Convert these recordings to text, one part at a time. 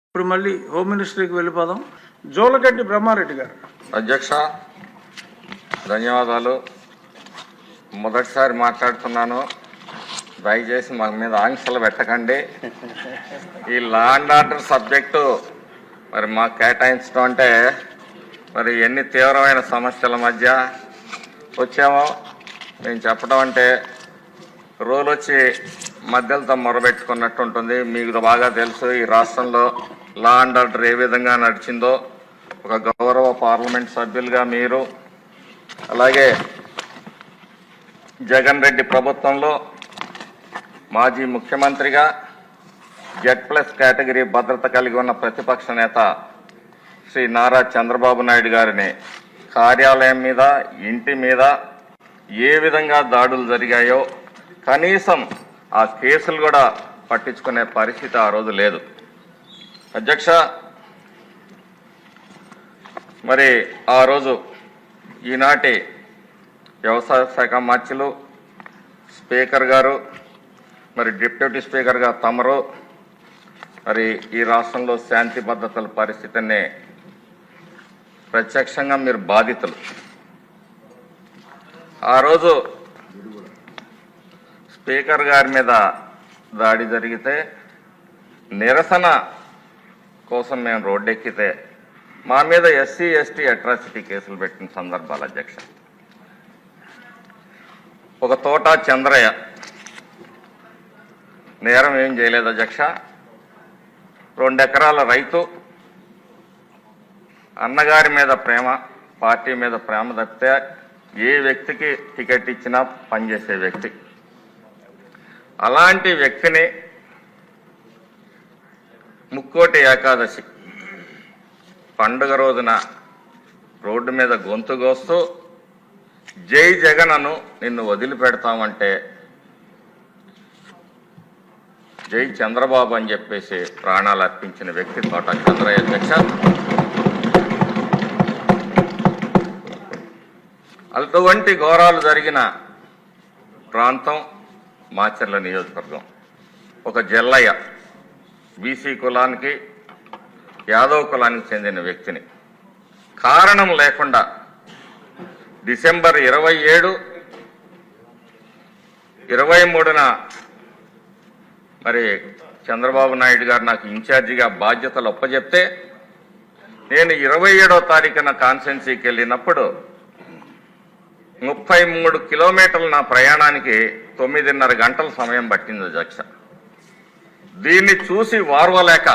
ఇప్పుడు మళ్ళీ హోమ్ మినిస్ట్రీకి వెళ్ళిపోదాం. జోలగడ్డి బ్రహ్మారెడ్డి గారు. అధ్యక్ష, ధన్యవాదాలు. మొదటిసారి మాట్లాడుతున్నాను, దయచేసి మా మీద ఆంక్షలు పెట్టకండి. ఈ లా అండ్ ఆర్డర్ సబ్జెక్టు మరి మాకు కేటాయించడం అంటే మరి ఎన్ని తీవ్రమైన సమస్యల మధ్య వచ్చామో నేను చెప్పడం అంటే రోజు వచ్చి మధ్యలతో మొరబెట్టుకున్నట్టు ఉంటుంది. మీకు బాగా తెలుసు ఈ రాష్ట్రంలో లా అండ్ ఆర్డర్ ఏ విధంగా నడిచిందో. ఒక గౌరవ పార్లమెంట్ సభ్యులుగా మీరు, అలాగే జగన్ రెడ్డి ప్రభుత్వంలో మాజీ ముఖ్యమంత్రిగా Z+ కేటగిరీ భద్రత కలిగి ఉన్న ప్రతిపక్ష నేత శ్రీ నారా చంద్రబాబు నాయుడు గారిని కార్యాలయం మీద, ఇంటి మీద ఏ విధంగా దాడులు జరిగాయో కనీసం ఆ కేసులు కూడా పట్టించుకునే పరిస్థితి ఆ రోజు లేదు. అధ్యక్ష, మరి ఆ రోజు ఈనాటి వ్యవసాయ శాఖ మంత్రులు, స్పీకర్ గారు, మరి డిప్యూటీ స్పీకర్గా తమరు, మరి ఈ రాష్ట్రంలో శాంతి భద్రతల పరిస్థితిని ప్రత్యక్షంగా మీరు బాధితులు. ఆ రోజు స్పీకర్ గారి మీద దాడి జరిగితే నిరసన కోసం మేము రోడ్డెక్కితే మా మీద SC ST అట్రాసిటీ కేసులు పెట్టిన సందర్భాలు అధ్యక్ష. ఒక తోట చంద్రయ్య నేరం ఏం చేయలేదు అధ్యక్ష. 2 ఎకరాల రైతు, అన్నగారి మీద ప్రేమ, పార్టీ మీద ప్రేమ తప్పితే ఏ వ్యక్తికి టికెట్ ఇచ్చినా పనిచేసే వ్యక్తి. అలాంటి వ్యక్తిని ముక్కోటి ఏకాదశి పండుగ రోజున రోడ్డు మీద గొంతు కోస్తూ జై జగనను నిన్ను వదిలిపెడతామంటే జై చంద్రబాబు అని చెప్పేసి ప్రాణాలు అర్పించిన వ్యక్తి తోట చంద్రయ్య అధ్యక్ష. అటువంటి ఘోరాలు జరిగిన ప్రాంతం మాచర్ల నియోజకవర్గం. ఒక జల్లయ్య BC కులానికి, యాదవ్ కులానికి చెందిన వ్యక్తిని కారణం లేకుండా డిసెంబర్ 27, 23న మరి చంద్రబాబు నాయుడు గారు నాకు ఇన్ఛార్జిగా బాధ్యతలు ఒప్పజెప్తే నేను 27వ తారీఖున కాన్స్టిట్యున్సీకి వెళ్ళినప్పుడు 33 కిలోమీటర్లు నా ప్రయాణానికి 9:30 గంటల సమయం పట్టింది అధ్యక్ష. దీన్ని చూసి వార్వలేక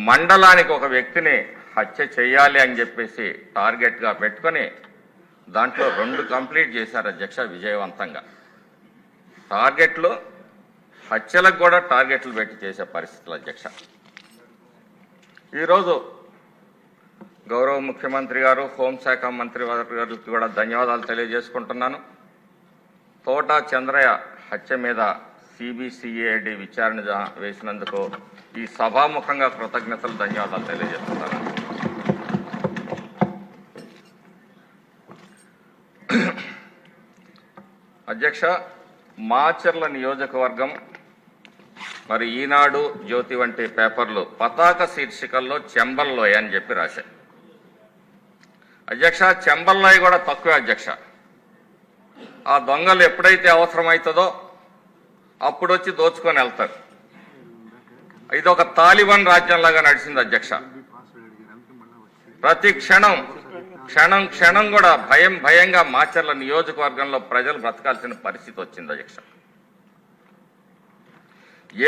మండలానికి ఒక వ్యక్తిని హత్య చేయాలి అని చెప్పేసి టార్గెట్గా పెట్టుకొని దాంట్లో 2 కంప్లీట్ చేశారు అధ్యక్ష విజయవంతంగా. టార్గెట్లు హత్యలకు కూడా టార్గెట్లు పెట్టి చేసే పరిస్థితులు అధ్యక్ష. ఈరోజు గౌరవ ముఖ్యమంత్రి గారు, హోంశాఖ మంత్రి గారికి కూడా ధన్యవాదాలు తెలియజేసుకుంటున్నాను. తోట చంద్రయ్య హత్య మీద CBCID విచారణ వేసినందుకు ఈ సభాముఖంగా కృతజ్ఞతలు, ధన్యవాదాలు తెలియజేస్తున్నాను. అధ్యక్ష, మాచర్ల నియోజకవర్గం మరి ఈనాడు, జ్యోతి వంటి పేపర్లు పతాక శీర్షికల్లో చెంబల్లోయ అని చెప్పి రాశాయి అధ్యక్ష. చెంబల్లోయ కూడా తక్కువే అధ్యక్ష. ఆ దొంగలు ఎప్పుడైతే అవసరమవుతుందో అప్పుడు వచ్చి దోచుకొని వెళ్తారు. ఇది ఒక తాలిబాన్ రాజ్యంలాగా నడిచింది అధ్యక్ష. ప్రతి క్షణం కూడా భయంగా మాచర్ల నియోజకవర్గంలో ప్రజలు బ్రతకాల్సిన పరిస్థితి వచ్చింది అధ్యక్ష.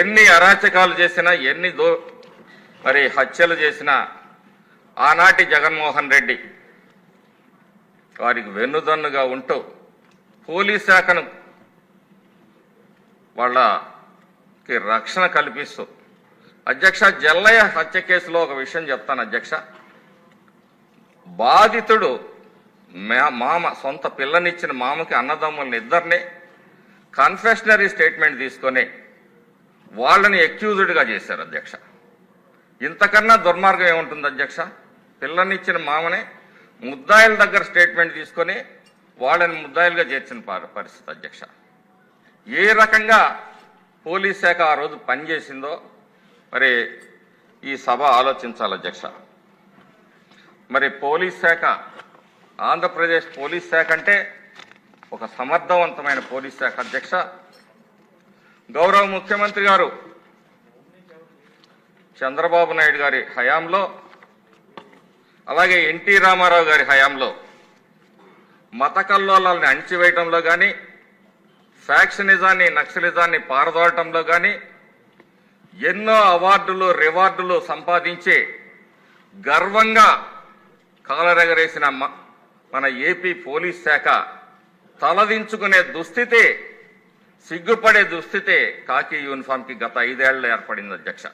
ఎన్ని అరాచకాలు చేసినా, ఎన్ని మరి హత్యలు చేసినా ఆనాటి జగన్మోహన్ రెడ్డి వారికి వెన్నుదన్నుగా ఉంటూ పోలీస్ శాఖను వాళ్ళకి రక్షణ కల్పిస్తూ అధ్యక్ష, జల్లయ్య హత్య కేసులో ఒక విషయం చెప్తాను అధ్యక్ష. బాధితుడు మామ, సొంత పిల్లనిచ్చిన మామకి అన్నదమ్ములని ఇద్దరిని కన్ఫెషనరీ స్టేట్మెంట్ తీసుకొని వాళ్ళని ఎక్యూజ్డ్గా చేశారు అధ్యక్ష. ఇంతకన్నా దుర్మార్గం ఏముంటుంది అధ్యక్ష? పిల్లనిచ్చిన మామనే ముద్దాయిల దగ్గర స్టేట్మెంట్ తీసుకొని వాళ్ళని ముద్దాయిలుగా చేర్చిన పరిస్థితి అధ్యక్ష. ఏ రకంగా పోలీస్ శాఖ ఆ రోజు పనిచేసిందో మరి ఈ సభ ఆలోచించాలి అధ్యక్ష. మరి పోలీస్ శాఖ, ఆంధ్రప్రదేశ్ పోలీస్ శాఖ అంటే ఒక సమర్థవంతమైన పోలీస్ శాఖ అధ్యక్ష. గౌరవ ముఖ్యమంత్రి గారు చంద్రబాబు నాయుడు గారి హయాంలో, అలాగే ఎన్టీ రామారావు గారి హయాంలో మత కల్లోలాన్ని అణిచివేయడంలో కానీ, ఫ్యాక్షనిజాన్ని, నక్సలిజాన్ని పారదోలటంలో కానీ ఎన్నో అవార్డులు, రివార్డులు సంపాదించి గర్వంగా కాలరెగరేసిన మన ఏపీ పోలీస్ శాఖ తలదించుకునే దుస్థితి, సిగ్గుపడే దుస్థితి కాకి యూనిఫామ్కి గత 5 ఏళ్లలో ఏర్పడింది అధ్యక్ష.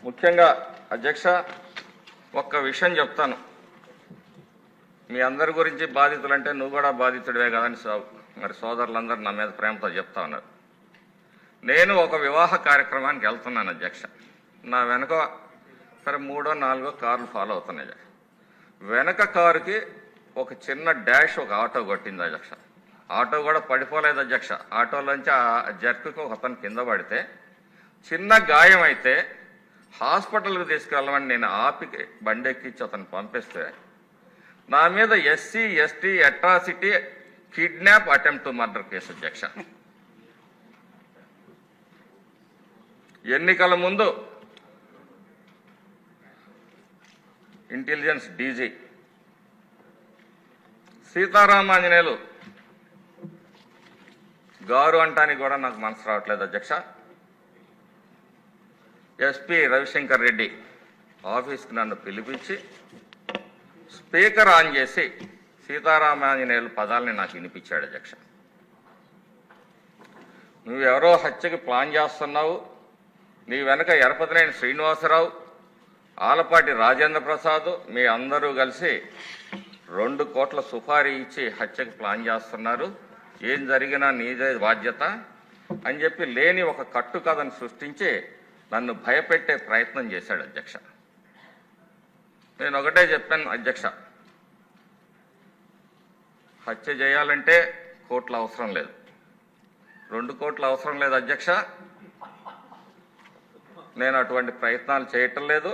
ముఖ్యంగా అధ్యక్ష ఒక్క విషయం చెప్తాను. మీ అందరి గురించి బాధితులంటే నువ్వు కూడా బాధితుడివే కదని మరి సోదరులందరూ నా మీద ప్రేమతో చెప్తా ఉన్నారు. నేను ఒక వివాహ కార్యక్రమానికి వెళ్తున్నాను అధ్యక్ష. నా వెనక సరే 3 or 4 కార్లు ఫాలో అవుతున్నాయి. వెనక కారుకి ఒక చిన్న డాష్ ఒక ఆటో కొట్టింది అధ్యక్ష. ఆటో కూడా పడిపోలేదు అధ్యక్ష. ఆటోలోంచి ఆ జర్కుకి ఒక అతను కింద పడితే చిన్న గాయం అయితే హాస్పిటల్కి తీసుకెళ్ళమని నేను ఆపి బండి ఎక్కించి అతను పంపిస్తే నా మీద SC, ST atrocity, kidnap, attempt to murder case అధ్యక్ష. ఎన్నికల ముందు ఇంటెలిజెన్స్ డీజీ సీతారామాంజనేయులు గారు అంటానికి కూడా నాకు మనసు రావట్లేదు అధ్యక్ష. SP రవిశంకర్ రెడ్డి ఆఫీస్కి నన్ను పిలిపించి స్పీకర్ ఆన్ చేసి సీతారామాంజనేయులు పదాలని నాకు వినిపించాడు అధ్యక్ష. నువ్వెవరో హత్యకి ప్లాన్ చేస్తున్నావు, నీ వెనక ఎరపతినేని శ్రీనివాసరావు, ఆలపాటి రాజేంద్ర ప్రసాద్, మీ అందరూ కలిసి 2 కోట్ల సుపారీ ఇచ్చి హత్యకి ప్లాన్ చేస్తున్నారు, ఏం జరిగినా నీదే బాధ్యత అని చెప్పి లేని ఒక కట్టుకథను సృష్టించి నన్ను భయపెట్టే ప్రయత్నం చేశాడు అధ్యక్ష. నేను ఒకటే చెప్పాను అధ్యక్ష, హత్య చేయాలంటే కోట్ల అవసరం లేదు, 2 కోట్ల అవసరం లేదు అధ్యక్ష. నేను అటువంటి ప్రయత్నాలు చేయటం లేదు.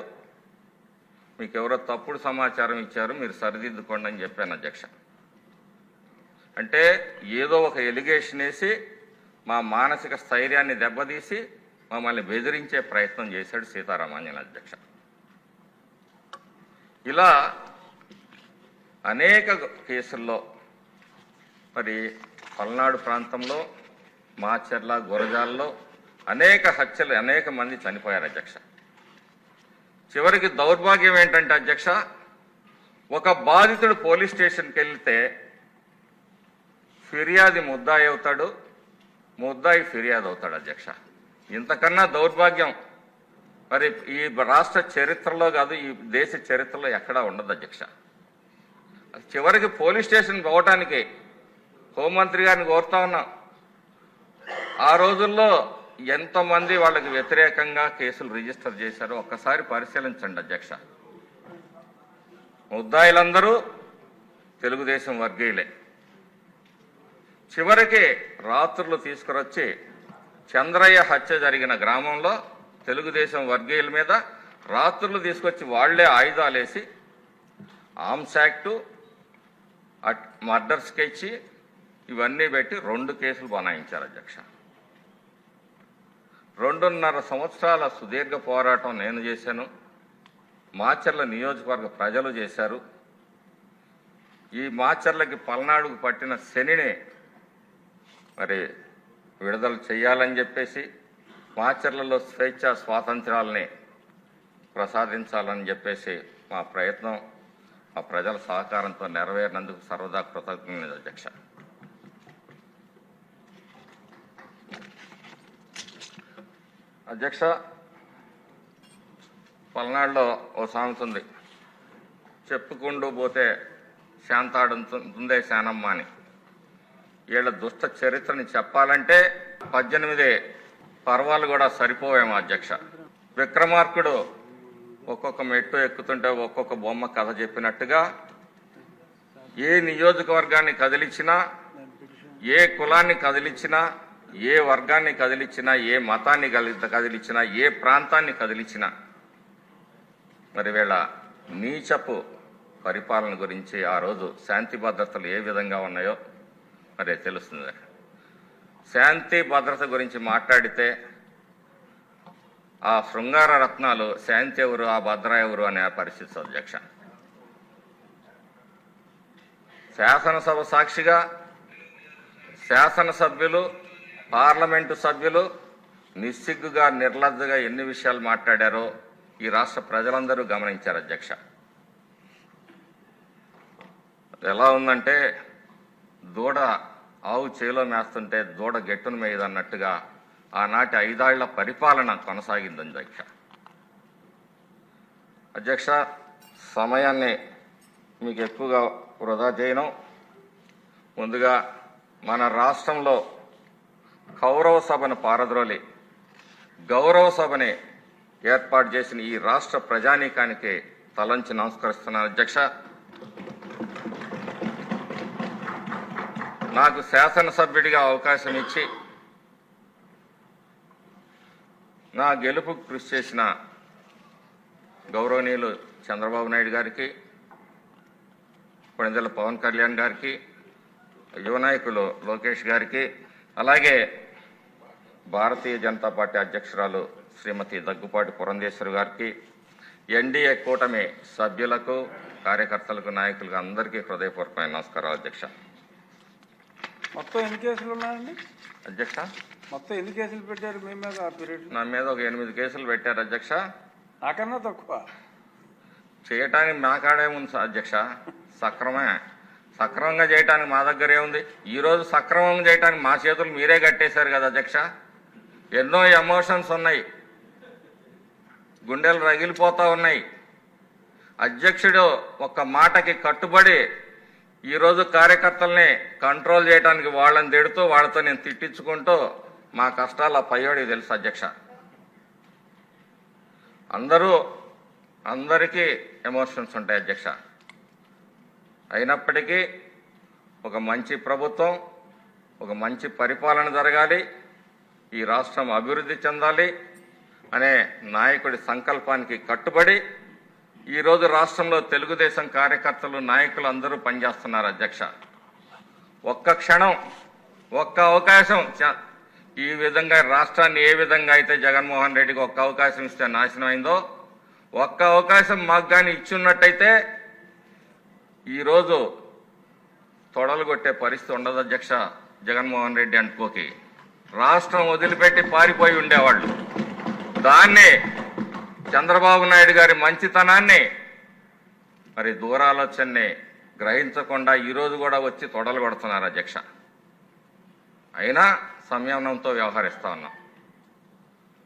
మీకు ఎవరో తప్పుడు సమాచారం ఇచ్చారు, మీరు సరిదిద్దుకోండి అని చెప్పాను అధ్యక్ష. అంటే ఏదో ఒక ఎలిగేషన్ వేసి మా మానసిక స్థైర్యాన్ని దెబ్బతీసి మమ్మల్ని బెదిరించే ప్రయత్నం చేశాడు సీతారామాంజనేయులు అధ్యక్ష. ఇలా అనేక కేసుల్లో మరి పల్నాడు ప్రాంతంలో, మాచర్ల, గురజాల్లో అనేక హత్యలు, అనేక మంది చనిపోయారు అధ్యక్ష. చివరికి దౌర్భాగ్యం ఏంటంటే అధ్యక్ష, ఒక బాధితుడు పోలీస్ స్టేషన్కి వెళ్తే ఫిర్యాది ముద్దాయి అవుతాడు, ముద్దాయి ఫిర్యాదు అవుతాడు అధ్యక్ష. ఇంతకన్నా దౌర్భాగ్యం మరి ఈ రాష్ట్ర చరిత్రలో కాదు, ఈ దేశ చరిత్రలో ఎక్కడా ఉండదు అధ్యక్ష. చివరికి పోలీస్ స్టేషన్ పోవటానికి హోంమంత్రి గారిని కోరుతా ఉన్నాం. ఆ రోజుల్లో ఎంతమంది వాళ్ళకి వ్యతిరేకంగా కేసులు రిజిస్టర్ చేశారో ఒక్కసారి పరిశీలించండి అధ్యక్ష. ముద్దాయిలందరూ తెలుగుదేశం వర్గీయులే. చివరికి రాత్రులు తీసుకురొచ్చి చంద్రయ్య హత్య జరిగిన గ్రామంలో తెలుగుదేశం వర్గీయుల మీద రాత్రులు తీసుకొచ్చి వాళ్లే ఆయుధాలేసి ఆర్మ్స్ యాక్టు, మర్డర్ స్కెచ్ ఇవన్నీ పెట్టి 2 కేసులు బనాయించారు అధ్యక్ష. 2.5 సంవత్సరాల సుదీర్ఘ పోరాటం నేను చేశాను, మాచర్ల నియోజకవర్గ ప్రజలు చేశారు. ఈ మాచర్లకి పల్నాడుకు పట్టిన శనిని మరి విడుదల చేయాలని చెప్పేసి, మాచర్లలో స్వేచ్ఛ స్వాతంత్రాలని ప్రసాదించాలని చెప్పేసి మా ప్రయత్నం ఆ ప్రజల సహకారంతో నెరవేరినందుకు సర్వదా కృతజ్ఞత అధ్యక్ష. అధ్యక్ష, పల్నాడులో ఓ సామెత ఉంది, చెప్పుకుంటూ పోతే శాంతాడుతుందే శానమ్మ అని. వీళ్ళ దుష్ట చరిత్రని చెప్పాలంటే 18 పర్వాలు కూడా సరిపోవేమో అధ్యక్ష. విక్రమార్కుడు ఒక్కొక్క మెట్టు ఎక్కుతుంటే ఒక్కొక్క బొమ్మ కథ చెప్పినట్టుగా ఏ నియోజకవర్గాన్ని కదిలించినా, ఏ కులాన్ని కదిలించినా, ఏ వర్గాన్ని కదిలించినా, ఏ మతాన్ని కదిలించినా, ఏ ప్రాంతాన్ని కదిలించినా మరి వీళ్ళ నీచపు పరిపాలన గురించి ఆ రోజు శాంతి భద్రతలు ఏ విధంగా ఉన్నాయో మరి తెలుస్తుంది. శాంతి భద్రత గురించి మాట్లాడితే ఆ శృంగార రత్నాలు శాంతి ఎవరు, ఆ భద్ర ఎవరు అనే పరిస్థితి అధ్యక్ష. శాసనసభ సాక్షిగా శాసనసభ్యులు, పార్లమెంటు సభ్యులు నిస్సిగ్గుగా, నిర్లజ్జగా ఎన్ని విషయాలు మాట్లాడారో ఈ రాష్ట్ర ప్రజలందరూ గమనించారు అధ్యక్ష. ఎలా ఉందంటే దూడ ఆవు చేలో మేస్తుంటే దూడ గెట్టును మేయదన్నట్టుగా ఆనాటి 5 ఏళ్ల పరిపాలన కొనసాగింది అధ్యక్ష. అధ్యక్ష, సమయాన్ని మీకు ఎక్కువగా వృధా చేయను. ముందుగా మన రాష్ట్రంలో కౌరవ సభను పారద్రోలి గౌరవ సభని ఏర్పాటు చేసిన ఈ రాష్ట్ర ప్రజానీకానికి తలంచి నమస్కరిస్తున్నాను అధ్యక్ష. నాకు శాసనసభ్యుడిగా అవకాశం ఇచ్చి నా గెలుపుకు కృషి చేసిన గౌరవనీయులు చంద్రబాబు నాయుడు గారికి, కొణిదెల పవన్ కళ్యాణ్ గారికి, యువ నాయకులు లోకేష్ గారికి, అలాగే భారతీయ జనతా పార్టీ అధ్యక్షురాలు శ్రీమతి దగ్గుపాటి పురంధేశ్వరి గారికి, ఎన్డీఏ కూటమి సభ్యులకు, కార్యకర్తలకు, నాయకులకు అందరికీ హృదయపూర్వకమైన నమస్కారాలు అధ్యక్ష. మొత్తం ఎన్ని కేసులు ఉన్నాయండి అధ్యక్ష? మొత్తం ఎన్ని కేసులు పెట్టారు మీ మీద ఆ పీరియడ్? నా మీద ఒక 8 కేసులు పెట్టారు అధ్యక్ష. నాకన్నా తక్కువ చేయటానికి మా కాడే ఉంది అధ్యక్ష. సక్రమంగా చేయటానికి మా దగ్గరే ఉంది. ఈరోజు సక్రమంగా చేయటానికి మా చేతులు మీరే కట్టేశారు కదా అధ్యక్ష. ఎన్నో ఎమోషన్స్ ఉన్నాయి, గుండెలు రగిలిపోతా ఉన్నాయి. అధ్యక్షుడు ఒక్క మాటకి కట్టుబడి ఈరోజు కార్యకర్తల్ని కంట్రోల్ చేయడానికి వాళ్ళని తిడుతూ, వాళ్ళతో నేను తిట్టించుకుంటూ మా కష్టాలు ఆ పయ్యోడికి తెలుసు అధ్యక్ష. అందరికీ ఎమోషన్స్ ఉంటాయి అధ్యక్ష. అయినప్పటికీ ఒక మంచి ప్రభుత్వం, ఒక మంచి పరిపాలన జరగాలి, ఈ రాష్ట్రం అభివృద్ధి చెందాలి అనే నాయకుడి సంకల్పానికి కట్టుబడి ఈరోజు రాష్ట్రంలో తెలుగుదేశం కార్యకర్తలు, నాయకులు అందరూ పనిచేస్తున్నారు అధ్యక్ష. ఒక్క క్షణం, ఒక్క అవకాశం ఈ విధంగా రాష్ట్రాన్ని ఏ విధంగా అయితే జగన్మోహన్ రెడ్డికి ఒక్క అవకాశం ఇస్తే నాశనం అయిందో, ఒక్క అవకాశం మాకు కానీ ఇచ్చున్నట్టయితే ఈరోజు తొడలు కొట్టే పరిస్థితి ఉండదు అధ్యక్ష. జగన్మోహన్ రెడ్డి అనుకోకి రాష్ట్రం వదిలిపెట్టి పారిపోయి ఉండేవాళ్ళు. దాన్ని చంద్రబాబు నాయుడు గారి మంచితనాన్ని, మరి దూరాలోచనని గ్రహించకుండా ఈరోజు కూడా వచ్చి తొడలు కొడుతున్నారు అధ్యక్ష. అయినా సంయమనంతో వ్యవహరిస్తా ఉన్నాం.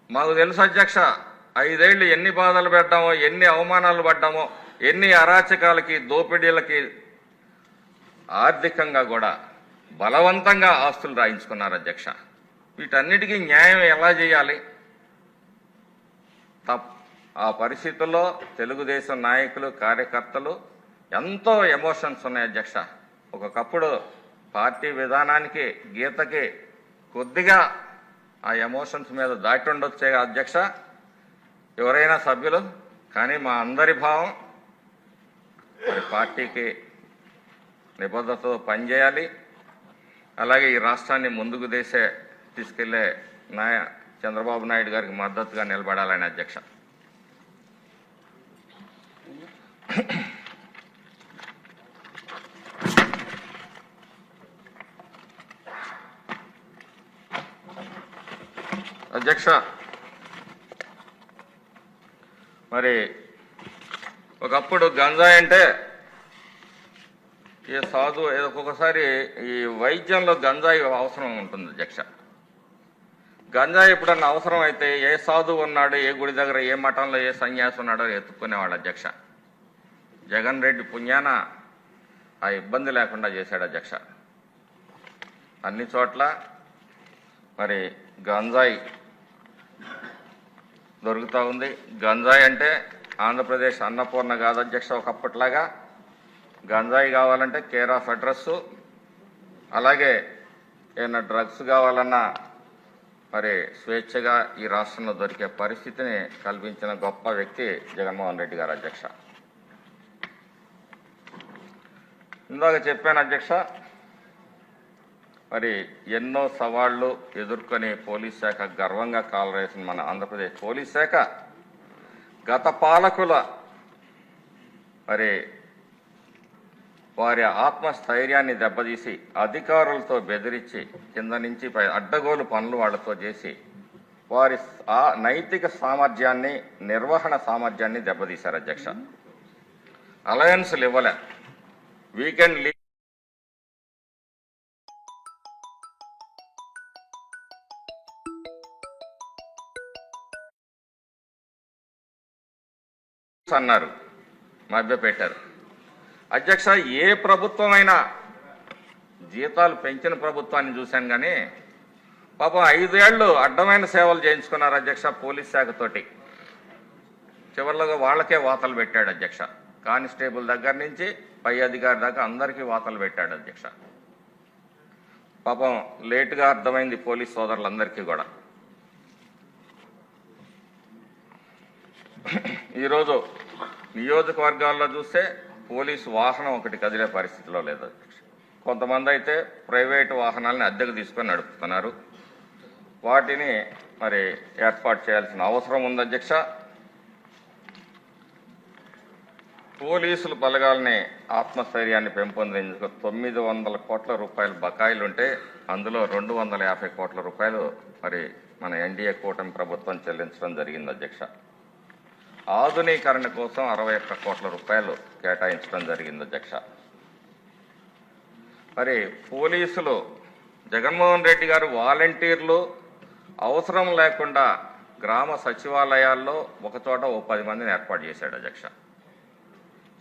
మాకు తెలుసు అధ్యక్ష, 5 ఏళ్లు ఎన్ని బాధలు పెట్టామో, ఎన్ని అవమానాలు పడ్డామో, ఎన్ని అరాచకాలకి, దోపిడీలకి, ఆర్థికంగా కూడా బలవంతంగా ఆస్తులు రాయించుకున్నారు అధ్యక్ష. వీటన్నిటికీ న్యాయం ఎలా చేయాలి? ఆ పరిస్థితుల్లో తెలుగుదేశం నాయకులు, కార్యకర్తలు ఎంతో ఎమోషన్స్ ఉన్నాయి అధ్యక్ష. ఒకప్పుడు పార్టీ విధానానికి, గీతకి కొద్దిగా ఆ ఎమోషన్స్ మీద దాటి ఉండొచ్చే అధ్యక్ష ఎవరైనా సభ్యులు. కానీ మా అందరి భావం పార్టీకి నిబద్ధతతో పనిచేయాలి. అలాగే ఈ రాష్ట్రాన్ని ముందుకు తీసుకెళ్లే చంద్రబాబు నాయుడు గారికి మద్దతుగా నిలబడాలని అధ్యక్ష. అధ్యక్ష, మరి ఒకప్పుడు గంజాయి అంటే ఏ సాధు ఒక్కొక్కసారి ఈ వైద్యంలో గంజాయి అవసరం ఉంటుంది అధ్యక్ష. గంజాయి ఎప్పుడన్నా అవసరం అయితే ఏ సాధువు ఉన్నాడు, ఏ గుడి దగ్గర, ఏ మఠంలో ఏ సన్యాసి ఉన్నాడో ఎత్తుక్కునేవాడు అధ్యక్ష. జగన్ రెడ్డి పుణ్యాన ఆ ఇబ్బంది లేకుండా చేశాడు అధ్యక్ష. అన్ని చోట్ల మరి గంజాయి దొరుకుతూ ఉంది. గంజాయి అంటే ఆంధ్రప్రదేశ్ అన్నపూర్ణ కాదు అధ్యక్ష. ఒకప్పట్లాగా గంజాయి కావాలంటే కేర్ ఆఫ్ అడ్రస్సు, అలాగే ఏమైనా డ్రగ్స్ కావాలన్నా మరి స్వేచ్ఛగా ఈ రాష్ట్రంలో దొరికే పరిస్థితిని కల్పించిన గొప్ప వ్యక్తి జగన్మోహన్ రెడ్డి గారు అధ్యక్ష. ఇందాక చెప్పాను అధ్యక్ష, మరి ఎన్నో సవాళ్లు ఎదుర్కొని పోలీస్ శాఖ గర్వంగా కాలరేసిన మన ఆంధ్రప్రదేశ్ పోలీస్ శాఖ గత పాలకుల మరి వారి ఆత్మస్థైర్యాన్ని దెబ్బతీసి అధికారులతో బెదిరించి కింద నుంచి పై అడ్డగోలు పనులు వాళ్లతో చేసి వారి నైతిక సామర్థ్యాన్ని నిర్వహణ సామర్థ్యాన్ని దెబ్బతీశారు అధ్యక్ష. అలయన్స్లు ఇవ్వలే, వీకెండ్ లీవ్ అన్నారు, మభ్యపెట్టారు అధ్యక్ష. ఏ ప్రభుత్వం అయినా జీతాలు పెంచిన ప్రభుత్వాన్ని చూశాను కానీ పాపం 5 ఏళ్లు అడ్డమైన సేవలు చేయించుకున్నారు అధ్యక్ష పోలీస్ శాఖతోటి. చివరిలో వాళ్ళకే వాతలు పెట్టాడు అధ్యక్ష. కానిస్టేబుల్ దగ్గర నుంచి పై అధికారి దాకా అందరికీ వాతలు పెట్టాడు అధ్యక్ష. పాపం లేటుగా అర్థమైంది పోలీస్ సోదరులందరికీ కూడా. ఈరోజు నియోజకవర్గాల్లో చూస్తే పోలీసు వాహనం ఒకటి కదిలే పరిస్థితిలో లేదు అధ్యక్ష. కొంతమంది అయితే ప్రైవేటు వాహనాలని అద్దెకు తీసుకొని నడుపుతున్నారు. వాటిని మరి ఏర్పాటు చేయాల్సిన అవసరం ఉంది అధ్యక్ష. పోలీసులు బలగాల్ని ఆత్మస్థైర్యాన్ని పెంపొందించుకు 900 కోట్ల రూపాయలు బకాయిలుంటే అందులో 250 కోట్ల రూపాయలు మరి మన ఎన్డీఏ కూటమి ప్రభుత్వం చెల్లించడం జరిగింది అధ్యక్ష. ఆధునీకరణ కోసం 61 కోట్ల రూపాయలు కేటాయించడం జరిగింది అధ్యక్ష. మరి పోలీసులు జగన్మోహన్ రెడ్డి గారు వాలంటీర్లు అవసరం లేకుండా గ్రామ సచివాలయాల్లో ఒకచోట 10 మందిని ఏర్పాటు చేశాడు అధ్యక్ష.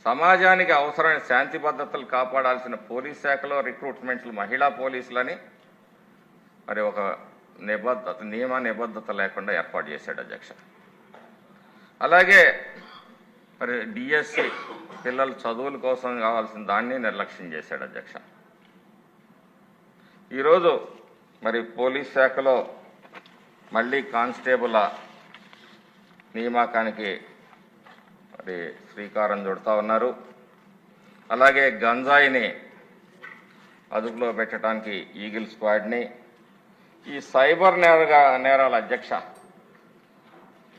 సమాజానికి అవసరమైన శాంతి భద్రతలు కాపాడాల్సిన పోలీస్ శాఖలో రిక్రూట్మెంట్లు మహిళా పోలీసులని మరి ఒక నియమ నిబద్ధత లేకుండా ఏర్పాటు చేశాడు అధ్యక్ష. అలాగే మరి డిఎస్సి పిల్లల చదువుల కోసం కావాల్సిన దాన్ని నిర్లక్ష్యం చేశాడు అధ్యక్ష. ఈరోజు మరి పోలీస్ శాఖలో మళ్ళీ కానిస్టేబుల్ నియామకానికి మరి శ్రీకారం చుడతా ఉన్నారు. అలాగే గంజాయిని అదుపులో పెట్టడానికి ఈగిల్ స్క్వాడ్ని, ఈ సైబర్ నేరాల అధ్యక్ష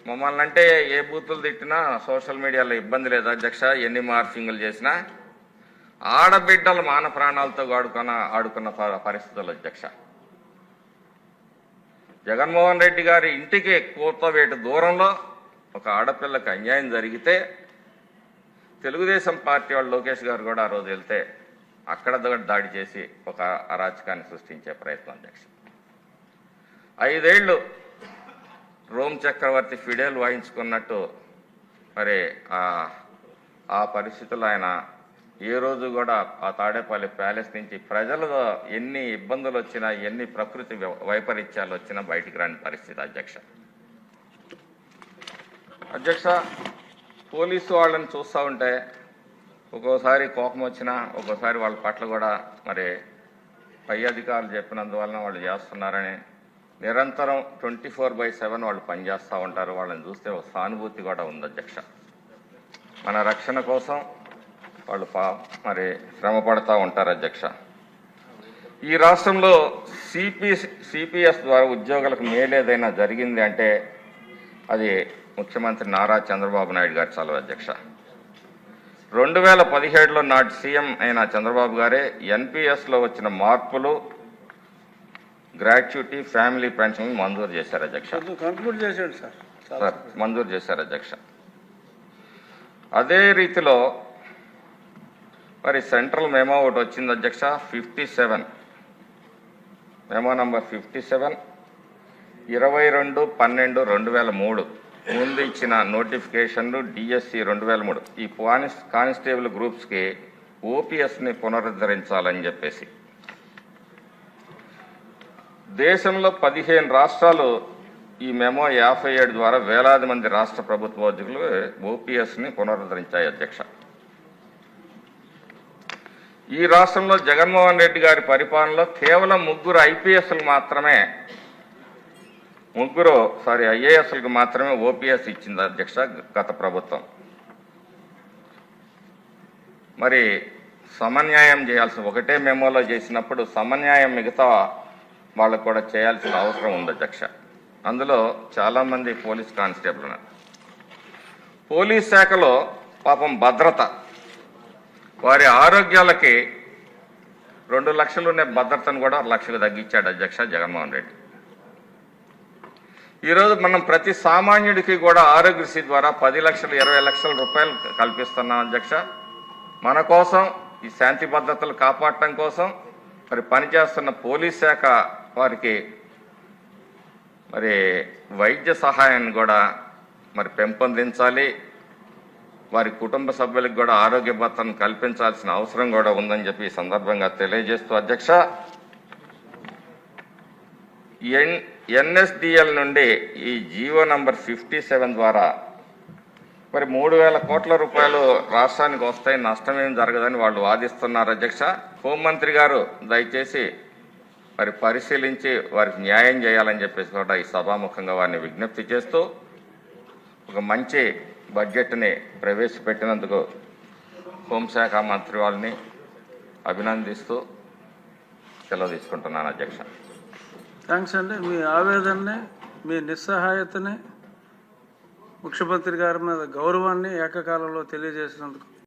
మమ్మల్ని అంటే ఏ బూతులు తిట్టినా సోషల్ మీడియాలో ఇబ్బంది లేదు అధ్యక్ష. ఎన్ని మార్ఫింగ్లు చేసినా ఆడబిడ్డల మాన ప్రాణాలతో ఆడుకున్న పరిస్థితులు అధ్యక్ష. జగన్మోహన్ రెడ్డి గారి ఇంటికి కోతవేటు దూరంలో ఒక ఆడపిల్లకి అన్యాయం జరిగితే తెలుగుదేశం పార్టీ వాళ్ళు లోకేష్ గారు కూడా ఆ రోజు వెళ్తే అక్కడ దాడి చేసి ఒక అరాచకాన్ని సృష్టించే ప్రయత్నం అధ్యక్ష. 5 ఏళ్లు రోమ్ చక్రవర్తి ఫిడేల్ వాయించుకున్నట్టు మరి ఆ పరిస్థితుల్లో ఆయన ఏ రోజు కూడా ఆ తాడేపల్లి ప్యాలెస్ నుంచి ప్రజలు ఎన్ని ఇబ్బందులు వచ్చినా ఎన్ని ప్రకృతి వైపరీత్యాలు వచ్చినా బయటికి రాని పరిస్థితి అధ్యక్ష. పోలీసు వాళ్ళని చూస్తూ ఉంటే ఒక్కోసారి కోపం వచ్చినా ఒక్కోసారి వాళ్ళ పట్ల కూడా మరి పై అధికారులు చెప్పినందువలన వాళ్ళు చేస్తున్నారని నిరంతరం 24/7 వాళ్ళు పనిచేస్తూ ఉంటారు. వాళ్ళని చూస్తే ఒక సానుభూతి కూడా ఉంది అధ్యక్ష. మన రక్షణ కోసం వాళ్ళు మరి శ్రమ పడుతూ ఉంటారు అధ్యక్ష. ఈ రాష్ట్రంలో సిపిఎస్ ద్వారా ఉద్యోగులకు మేలేదైనా జరిగింది అంటే అది ముఖ్యమంత్రి నారా చంద్రబాబు నాయుడు గారి చలవ అధ్యక్ష. 2017లో నాటి సీఎం అయిన చంద్రబాబు గారే ఎన్పిఎస్లో వచ్చిన మార్పులు, గ్రాట్యుటీ, ఫ్యామిలీ పెన్షన్ మంజూరు చేశారు అధ్యక్ష. మంజూరు చేశారు అధ్యక్ష. అదే రీతిలో మరి సెంట్రల్ మెమో ఒకటి వచ్చింది అధ్యక్ష. 57 మెమో నంబర్ 57 22/12/2003 ముందు ఇచ్చిన నోటిఫికేషన్లు డిఎస్సి 2003 ఈ కానిస్టేబుల్ గ్రూప్స్కి ఓపీఎస్ని పునరుద్ధరించాలని చెప్పేసి దేశంలో 15 రాష్ట్రాలు ఈ మెమో 57 ద్వారా వేలాది మంది రాష్ట్ర ప్రభుత్వ ఉద్యోగులు ఓపీఎస్ని పునరుద్ధరించాయి అధ్యక్ష. ఈ రాష్ట్రంలో జగన్మోహన్ రెడ్డి గారి పరిపాలనలో కేవలం 3 ఐపీఎస్లు మాత్రమే ఐఏఎస్లకు మాత్రమే ఓపీఎస్ ఇచ్చింది అధ్యక్ష గత ప్రభుత్వం. మరి సమన్యాయం చేయాల్సిన ఒకటే మెమోలో చేసినప్పుడు సమన్యాయం మిగతా వాళ్ళకు కూడా చేయాల్సిన అవసరం ఉంది అధ్యక్ష. అందులో చాలామంది పోలీస్ కానిస్టేబుల్ ఉన్నారు. పోలీస్ శాఖలో పాపం భద్రత, వారి ఆరోగ్యాలకి 2 లక్షలు ఉండే భద్రతను కూడా 1 లక్షకు తగ్గించాడు అధ్యక్ష జగన్మోహన్ రెడ్డి. ఈరోజు మనం ప్రతి సామాన్యుడికి కూడా ఆరోగ్యశ్రీ ద్వారా 10 లక్షలు 20 లక్షల రూపాయలు కల్పిస్తున్నాం అధ్యక్ష. మన కోసం ఈ శాంతి భద్రతలు కాపాడటం కోసం మరి పనిచేస్తున్న పోలీస్ శాఖ వారికి మరి వైద్య సహాయాన్ని కూడా మరి పెంపొందించాలి. వారి కుటుంబ సభ్యులకు కూడా ఆరోగ్య భద్రతను కల్పించాల్సిన అవసరం కూడా ఉందని చెప్పి ఈ సందర్భంగా తెలియజేస్తూ అధ్యక్ష, ఎన్ఎస్డిఎల్ నుండి ఈ జీవో నంబర్ 57 ద్వారా మరి 3,000 కోట్ల రూపాయలు రాష్ట్రానికి వస్తాయి, నష్టమేం జరగదని వాళ్ళు వాదిస్తున్నారు అధ్యక్ష. హోంమంత్రి గారు దయచేసి మరి పరిశీలించి వారికి న్యాయం చేయాలని చెప్పేసి కూడా ఈ సభాముఖంగా వారిని విజ్ఞప్తి చేస్తూ ఒక మంచి బడ్జెట్ని ప్రవేశపెట్టినందుకు హోంశాఖ మంత్రి వాళ్ళని అభినందిస్తూ సెలవు తీసుకుంటున్నాను అధ్యక్ష. థ్యాంక్స్ అండి. మీ ఆవేదనని, మీ నిస్సహాయతని, ముఖ్యమంత్రి గారి మీద గౌరవాన్ని ఏకకాలంలో తెలియజేసినందుకు